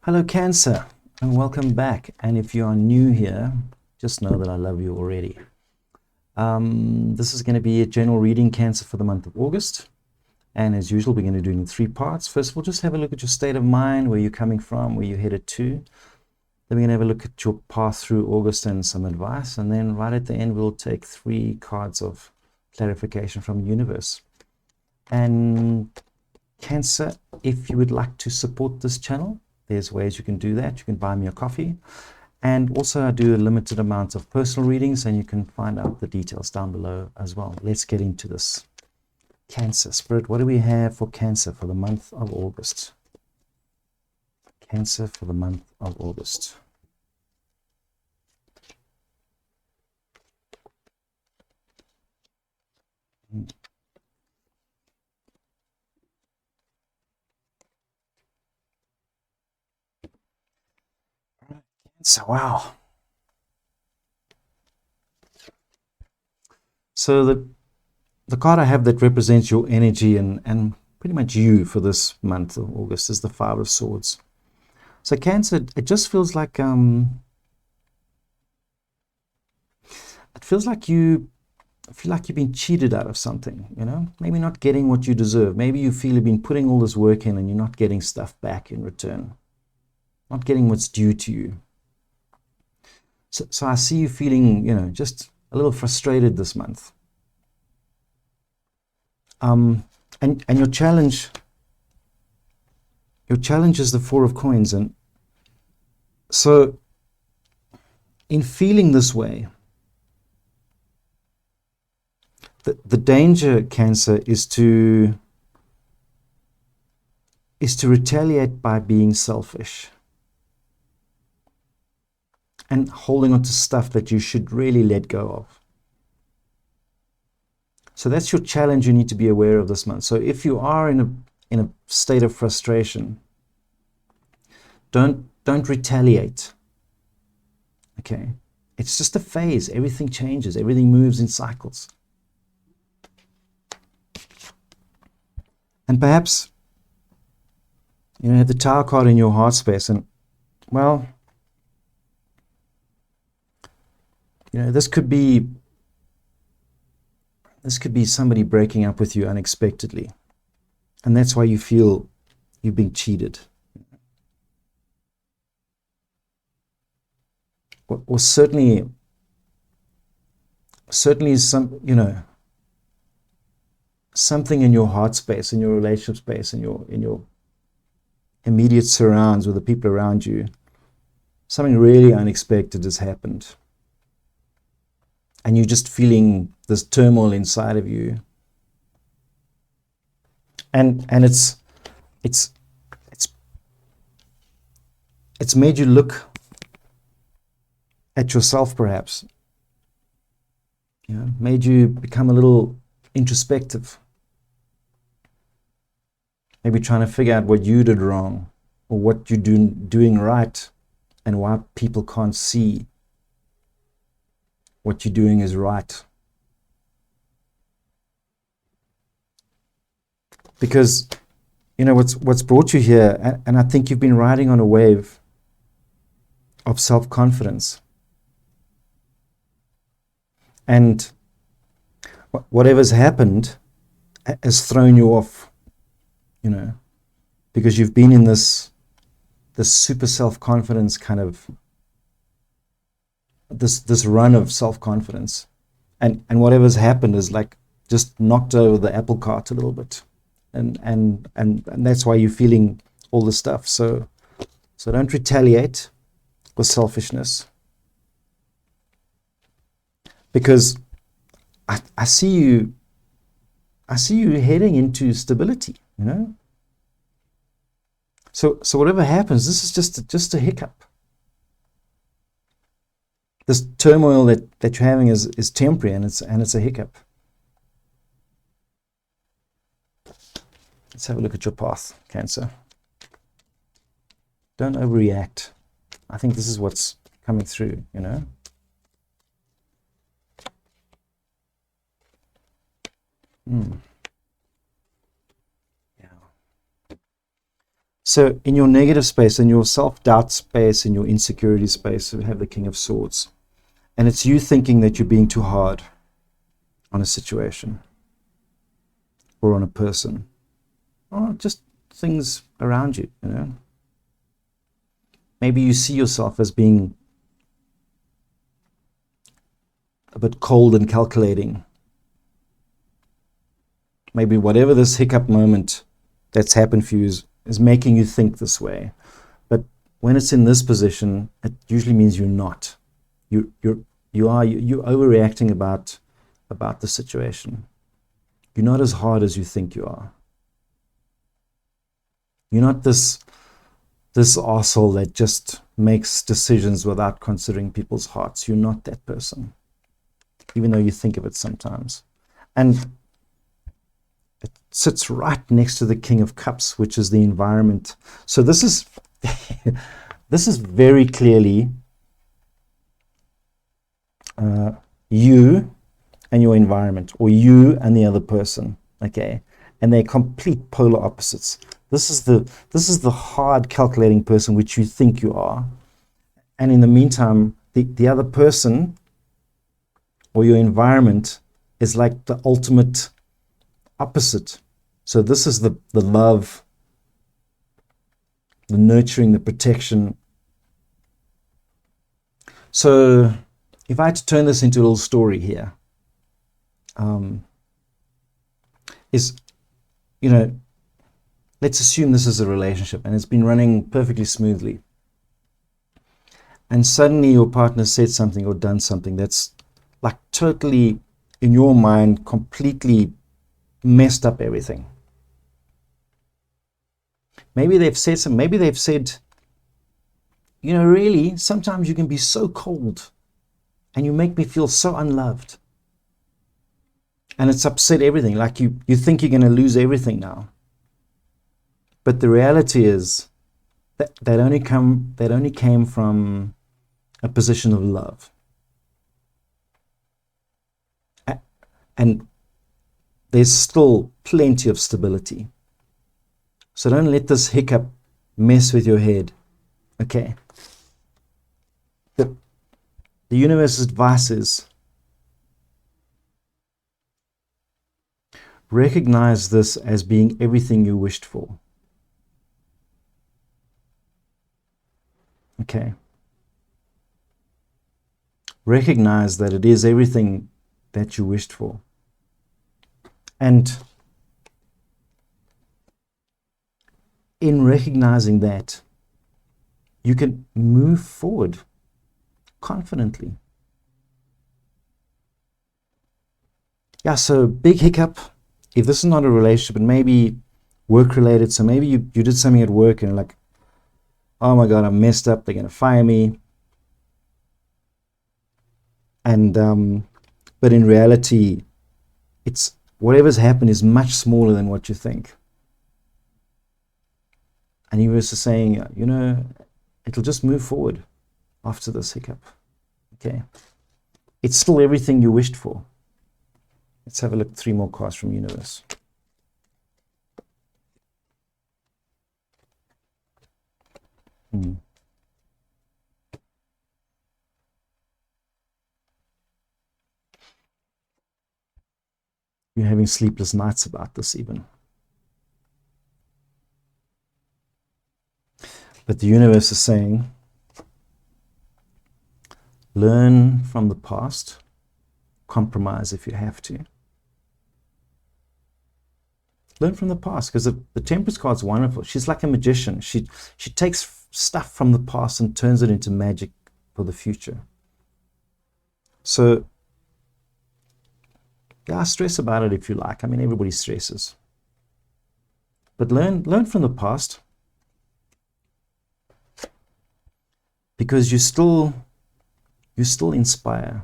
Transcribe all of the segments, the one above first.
Hello, Cancer, and welcome back. And if you are new here, just know that I love you already. This is going to be a general reading, Cancer, for the month of August. And as usual, we're going to do it in 3 parts. First of all, just have a look at your state of mind, where you're coming from, where you're headed to. Then we're going to have a look at your path through August and some advice. And then right at the end, we'll take 3 cards of clarification from the universe. And Cancer, if you would like to support this channel, there's ways you can do that. You can buy me a coffee. And also I do a limited amount of personal readings, and you can find out the details down below as well. Let's get into this. Cancer, Spirit, what do we have for Cancer for the month of August? Cancer for the month of August. So wow. So the card I have that represents your energy and pretty much you for this month of August is the Five of Swords. So Cancer, it just feels like it feels like you feel like you've been cheated out of something, you know? Maybe not getting what you deserve. Maybe you feel you've been putting all this work in and you're not getting stuff back in return. Not getting what's due to you. So I see you feeling, just a little frustrated this month. And your challenge is the Four of Coins. And so in feeling this way, the danger, Cancer, is to retaliate by being selfish and holding on to stuff that you should really let go of. So that's your challenge you need to be aware of this month. So if you are in a state of frustration, don't retaliate. Okay? It's just a phase. Everything changes. Everything moves in cycles. And perhaps you have the Tower card in your heart space, and well, this could be somebody breaking up with you unexpectedly, and that's why you feel you've been cheated. Or certainly something in your heart space, in your relationship space, in your immediate surrounds with the people around you, something really unexpected has happened. And you're just feeling this turmoil inside of you. And it's made you look at yourself, perhaps. Made you become a little introspective. Maybe trying to figure out what you did wrong or what you're doing right, and why people can't see what you're doing is right. Because what's brought you here, and I think you've been riding on a wave of self-confidence, and whatever's happened has thrown you off, because you've been in this super self-confidence kind of this run of self-confidence, and whatever's happened is like just knocked over the apple cart a little bit, and that's why you're feeling all this stuff. So don't retaliate with selfishness, because I see you heading into stability, So whatever happens, this is just a hiccup. This turmoil that you're having is temporary, and it's a hiccup. Let's have a look at your path, Cancer. Don't overreact. I think this is what's coming through, Yeah. So in your negative space, in your self-doubt space, in your insecurity space, you have the King of Swords. And it's you thinking that you're being too hard on a situation or on a person or just things around you, you know. Maybe you see yourself as being a bit cold and calculating. Maybe whatever this hiccup moment that's happened for you is making you think this way. But when it's in this position, it usually means you're not. You're overreacting about the situation. You're not as hard as you think you are. You're not this arsehole that just makes decisions without considering people's hearts. You're not that person, even though you think of it sometimes. And it sits right next to the King of Cups, which is the environment. So this is this is very clearly you and your environment, or you and the other person, okay? And they're complete polar opposites. This is the hard calculating person which you think you are. And in the meantime, the other person or your environment is like the ultimate opposite. So this is the love, the nurturing, the protection. So if I had to turn this into a little story here, you know, let's assume this is a relationship and it's been running perfectly smoothly. And suddenly your partner said something or done something that's like totally, in your mind, completely messed up everything. Maybe they've said something, maybe they've said, you know, really, sometimes you can be so cold and you make me feel so unloved. And it's upset everything, like you think you're going to lose everything now. But the reality is that only came from a position of love. And there's still plenty of stability. So don't let this hiccup mess with your head. Okay. The universe's advice is recognize this as being everything you wished for. Okay. Recognize that it is everything that you wished for. And in recognizing that, you can move forward confidently. Yeah, so big hiccup. If this is not a relationship, and maybe work-related, so maybe you did something at work and you're like, oh my God, I messed up, they're going to fire me. And but in reality, it's whatever's happened is much smaller than what you think. And he was saying, you know, it'll just move forward after this hiccup. Okay. It's still everything you wished for. Let's have a look, 3 more cards from Universe. You're having sleepless nights about this even. But the universe is saying, learn from the past, compromise if you have to. Learn from the past, because the Temperance card's wonderful. She's like a magician. She takes stuff from the past and turns it into magic for the future. So, yeah, stress about it if you like. I mean, everybody stresses. But learn from the past, because you still inspire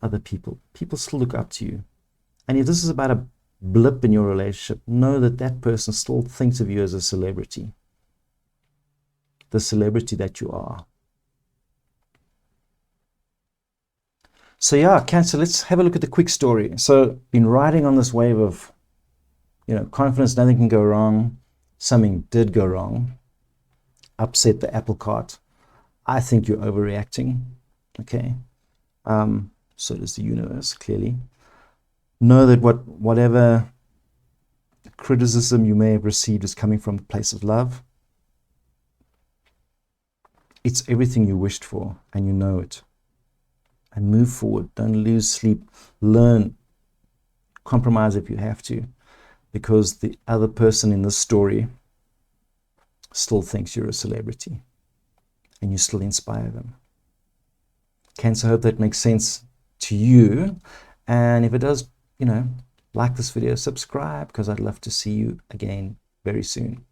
other people. People still look up to you. And if this is about a blip in your relationship, know that that person still thinks of you as a celebrity. The celebrity that you are. So yeah, Cancer, let's have a look at the quick story. So, been riding on this wave of, you know, confidence, nothing can go wrong. something did go wrong, upset the apple cart, I think you're overreacting. Okay. So does the universe, clearly. Know that whatever criticism you may have received is coming from a place of love. It's everything you wished for, and you know it. And move forward. Don't lose sleep. Learn. Compromise if you have to, because the other person in this story still thinks you're a celebrity, and you still inspire them. Cancer, I hope that makes sense to you. And if it does, like this video, subscribe, because I'd love to see you again very soon.